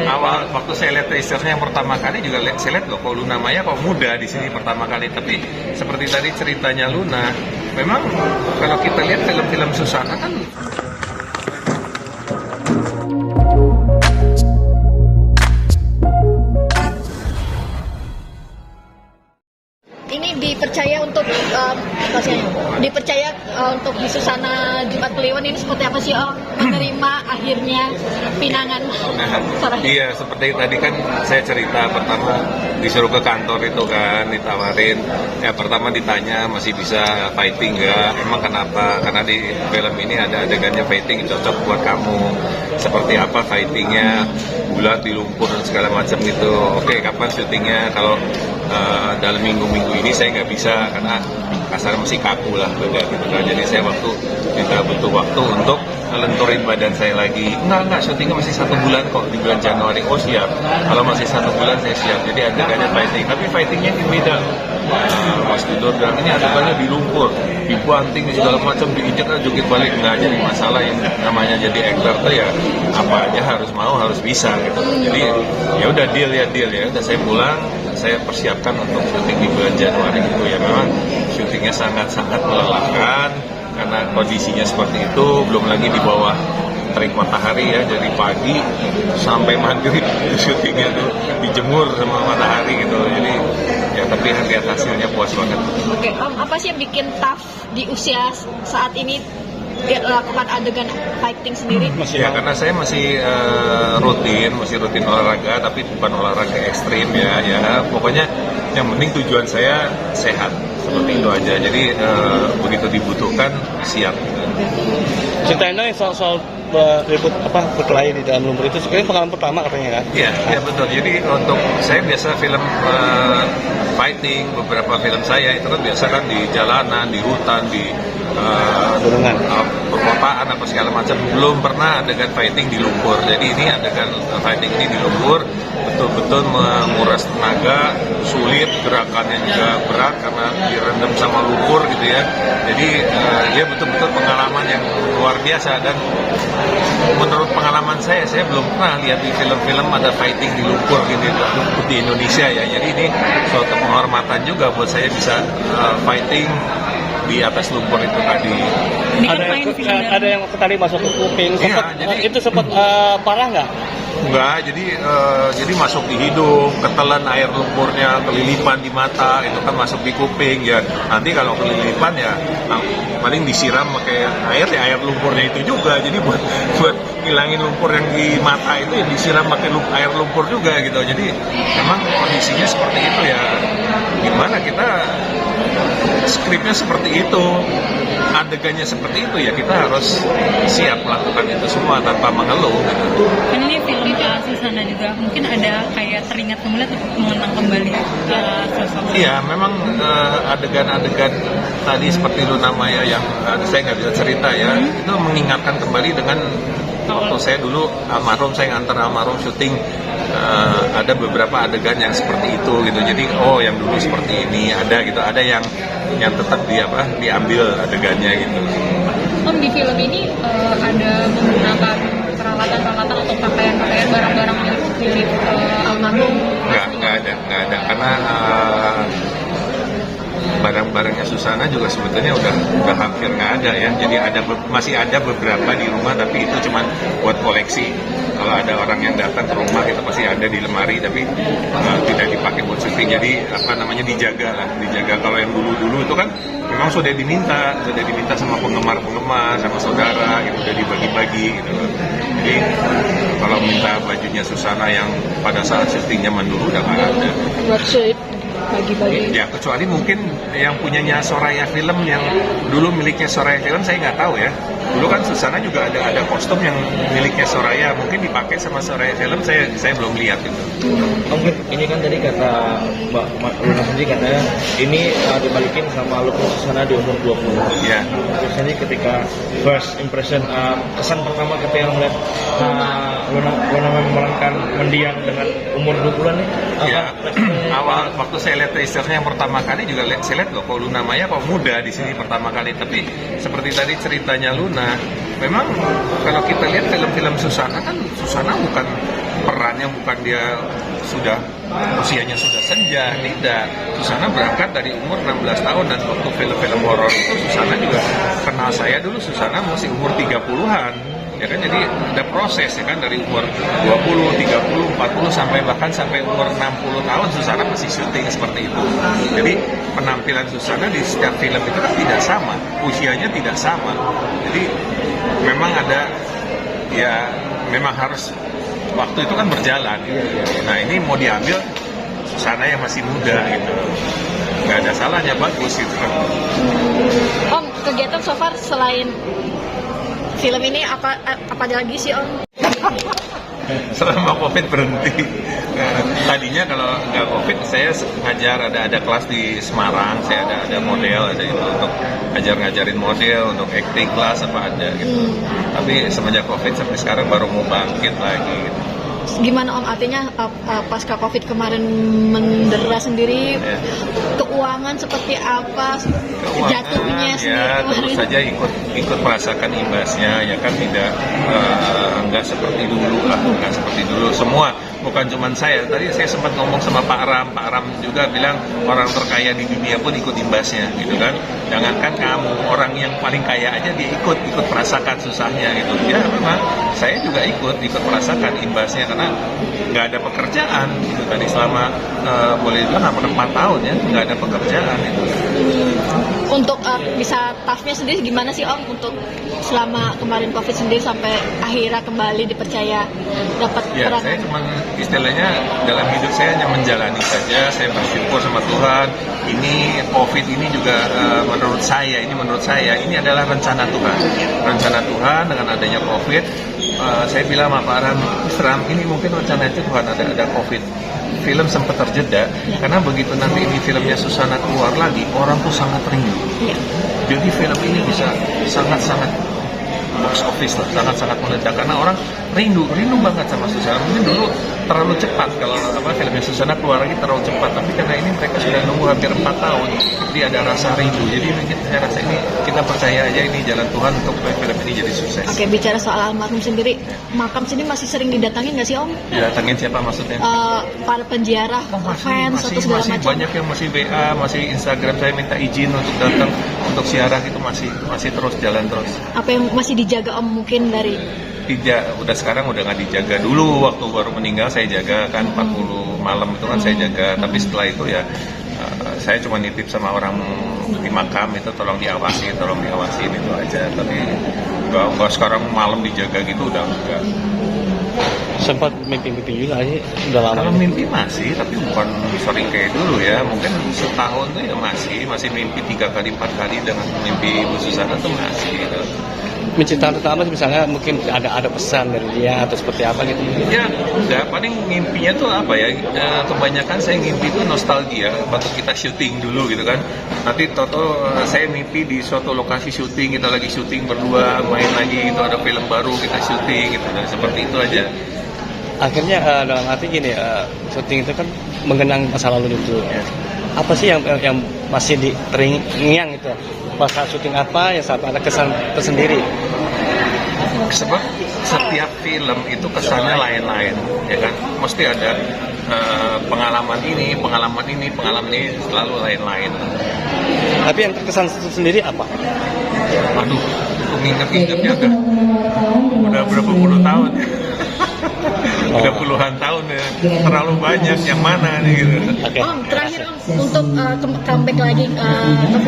Awal waktu saya lihat teasernya yang pertama kali juga saya lihat loh, kok Luna Maya kok muda di sini pertama kali. Tapi seperti tadi ceritanya Luna, memang kalau kita lihat film-film Susana kan ini dipercaya untuk untuk di Susana Jumat Kliwon ini seperti apa sih menerima akhirnya pinangan Sarah? Iya, seperti tadi kan saya cerita pertama disuruh ke kantor itu kan, ditawarin. Ya pertama ditanya masih bisa fighting nggak? Emang kenapa? Karena di film ini ada adegannya fighting cocok buat kamu. Seperti apa fightingnya? Bulat di lumpur dan segala macam gitu. Oke, kapan syutingnya? Kalau dalam minggu-minggu ini saya nggak bisa karena kasar masih kaku lah badan gitu kan. Jadi saya butuh waktu untuk ngelenturin badan saya lagi. Enggak, syutingnya masih 1 bulan kok, di bulan Januari. Oh siap, kalau masih 1 bulan saya siap. Jadi adegannya fighting, tapi fightingnya ini beda. Mas Tidur bilang ini adegannya di lumpur, dibanting segala macam, diinjak jungkit balik. Nggak jadi masalah, yang namanya jadi aktor tuh ya apa aja harus mau, harus bisa gitu. Jadi ya udah deal ya. Udah saya pulang, saya persiapkan untuk syuting di bulan Januari itu. Ya memang syutingnya sangat-sangat melelahkan karena kondisinya seperti itu, belum lagi di bawah terik matahari ya, jadi pagi sampai maghrib syutingnya tuh dijemur sama matahari gitu. Jadi ya tapi lihat hasilnya puas banget. Oke, apa sih yang bikin tough di usia saat ini lakukan adegan fighting sendiri? Ya karena saya masih rutin olahraga, tapi bukan olahraga ekstrim ya pokoknya yang penting tujuan saya sehat, seperti itu aja. Jadi begitu dibutuhkan siap. Ceritain dong soal ribut berkelahi di dalam lumpur itu, sebenarnya pengalaman pertama katanya kan? Iya betul. Jadi untuk saya biasa film fighting, beberapa film saya itu kan biasa kan di jalanan, di hutan, di perkotaan apa segala macam. Belum pernah adegan fighting di lumpur. Jadi ini adegan fighting ini di lumpur betul-betul menguras tenaga, sulit, gerakannya juga berat karena direndam sama lumpur gitu ya. Jadi dia betul-betul pengalaman yang luar biasa, dan menurut pengalaman saya belum pernah lihat di film-film ada fighting di lumpur gitu di Indonesia ya. Jadi ini suatu penghormatan juga buat saya bisa fighting di atas lumpur itu tadi. Ada yang tadi masuk ke kuping, itu sempat parah nggak? Enggak, jadi masuk di hidung, ketelan air lumpurnya, kelilipan di mata, itu kan masuk di kuping ya. Nanti kalau kelilipan ya paling disiram pakai air lumpurnya itu juga. Jadi buat ngilangin lumpur yang di mata itu ya disiram pakai air lumpur juga gitu. Jadi memang kondisinya seperti itu ya. Gimana kita skripnya seperti itu, adegannya seperti itu ya, kita harus siap melakukan itu semua tanpa mengeluh gitu. Kan ini film Susana juga mungkin ada kayak teringat kembali atau mengenang kembali sosok. Iya, memang adegan-adegan tadi seperti Luna Maya yang saya nggak bisa cerita ya, itu mengingatkan kembali dengan waktu saya dulu saya nganter almarhum syuting. Ada beberapa adegan yang seperti itu gitu. Jadi yang dulu seperti ini ada gitu, ada yang tetap diambil adegannya gitu. Di film ini ada menggunakan peralatan atau pakaian barang-barang milik almarhum? Nggak ada karena barang-barangnya Susana juga sebetulnya udah hampir nggak ada ya. Jadi masih ada beberapa di rumah, tapi itu cuma buat koleksi. Kalau ada orang yang datang ke rumah itu pasti ada di lemari, tapi tidak dipakai buat syuting. Jadi dijaga. Kalau yang dulu itu kan memang sudah diminta sama penggemar sama saudara gitu, udah dibagi-bagi gitu. Jadi kalau minta bajunya Susana yang pada saat syuting zaman dulu udah nggak ada. Bagi-bagi. Ya kecuali mungkin yang punyanya Soraya Film, yang dulu miliknya Soraya Film, saya nggak tahu ya. Dulu kan Susana juga ada kostum yang miliknya Soraya, mungkin dipakai sama Soraya Film, saya belum lihat gitu. Mungkin ini kan tadi kata Mbak Luna sendiri katanya ini dibalikin sama lupus Susana di umur 20. Ya. Biasanya ketika first impression, kesan pertama ketika melihat Luna memerankan mendiang dengan umur 20-an nih. Ya, awal waktu saya lihat teasernya yang pertama kali juga saya lihat loh, kok Luna Maya kok muda di sini pertama kali. Tapi seperti tadi ceritanya Luna, memang kalau kita lihat film-film Susana kan Susana bukan peran berangkatnya bukan dia sudah usianya sudah senja, tidak. Susana berangkat dari umur 16 tahun dan waktu film-film horor itu Susana juga kenal saya dulu, Susana masih umur 30-an. Ya kan, jadi ada proses ya kan, dari umur 20, 30, 40 sampai bahkan sampai umur 60 tahun Susana masih syuting seperti itu. Jadi penampilan Susana di setiap film itu kan tidak sama, usianya tidak sama. Jadi memang ada, ya memang harus, waktu itu kan berjalan gitu. Nah ini mau diambil Susana yang masih muda gitu, nggak ada salahnya, bagus gitu kan. Om, kegiatan so far selain film ini apa lagi sih Om? Selama COVID berhenti. Tadinya kalau nggak COVID saya ngajar, ada kelas di Semarang, saya ada model, ada itu untuk ngajarin model, untuk acting kelas apa ada gitu. Tapi semenjak COVID sampai sekarang baru mau bangkit lagi gitu. Gimana Om, artinya pasca COVID kemarin mendera sendiri, keuangan seperti apa, jatuhnya ya sendiri? terus saja ikut merasakan imbasnya ya kan, tidak nggak seperti dulu lah, nggak seperti dulu semua, bukan cuma saya. Tadi saya sempat ngomong sama Pak Ram juga bilang orang terkaya di dunia pun ikut imbasnya gitu kan. Jangankan kamu, orang yang paling kaya aja dia ikut merasakan susahnya gitu. Ya memang saya juga ikut merasakan imbasnya karena nggak ada pekerjaan gitu tadi selama boleh dibilang hampir 4 tahun ya nggak ada pekerjaan itu. Untuk bisa tough-nya sendiri gimana sih Om, untuk selama kemarin COVID sendiri sampai akhirnya kembali dipercaya dapat Ya, peran? saya cuma istilahnya dalam hidup saya hanya menjalani saja. Saya bersyukur sama Tuhan. Ini COVID ini juga menurut saya ini adalah rencana Tuhan. Rencana Tuhan dengan adanya COVID. Saya bilang sama Pak Ram, ini mungkin rencana itu Tuhan, ada COVID. Film sempat terjeda karena begitu nanti ini filmnya Susana keluar lagi, orang tuh sangat rindu. Jadi film ini bisa sangat-sangat box office lah, sangat-sangat meledak karena orang rindu banget sama Susana. Mungkin dulu terlalu cepat, kalau filmnya Susana keluar lagi terlalu cepat, tapi karena ini mereka sudah nunggu hampir 4 tahun, jadi ada rasa rindu. Jadi mungkin saya rasa ini, kita percaya aja ini jalan Tuhan untuk film ini jadi sukses. Oke, bicara soal almarhum sendiri, makam sini masih sering didatangin nggak sih Om? Didatangin siapa maksudnya? Para penziarah, fans atau segala masih macam. banyak yang masih WA, masih Instagram saya minta izin untuk datang untuk ziarah, itu masih terus jalan terus. Apa yang masih dijaga Om mungkin dari? Tidak, sekarang udah nggak dijaga. Dulu waktu baru meninggal saya jaga kan 40 malam itu kan saya jaga, tapi setelah itu ya saya cuma nitip sama orang di makam itu tolong diawasi itu aja. Tapi nggak sekarang malam dijaga gitu, udah enggak. Sempat mimpi-mimpi juga sih, udah lama. Kalau mimpi masih, tapi bukan sering kayak dulu ya. Mungkin setahun tuh ya masih mimpi 3 kali 4 kali dengan mimpi Ibu Susana tuh masih gitu. Menceritakan tentang apa, misalnya mungkin ada pesan dari dia atau seperti apa gitu? Ya udah, paling mimpinya tuh apa ya, kebanyakan saya mimpi itu nostalgia waktu kita syuting dulu gitu kan. Nanti toto saya mimpi di suatu lokasi syuting, kita lagi syuting berdua, main lagi gitu, ada film baru kita syuting gitu, dan seperti itu aja. Akhirnya dalam arti gini, syuting itu kan mengenang masa lalu itu. Apa sih yang masih terngiang itu? Pas saat syuting apa yang sampai ada kesan tersendiri? Sebab setiap film itu kesannya lain-lain, ya kan? Mesti ada pengalaman ini selalu lain-lain. Tapi yang terkesan sendiri apa? Waduh, ingat-ingatnya udah berapa puluh tahun ya. Udah puluhan tahun ya, terlalu banyak yang mana nih gitu. Okay. Om, terakhir Om, untuk comeback lagi ke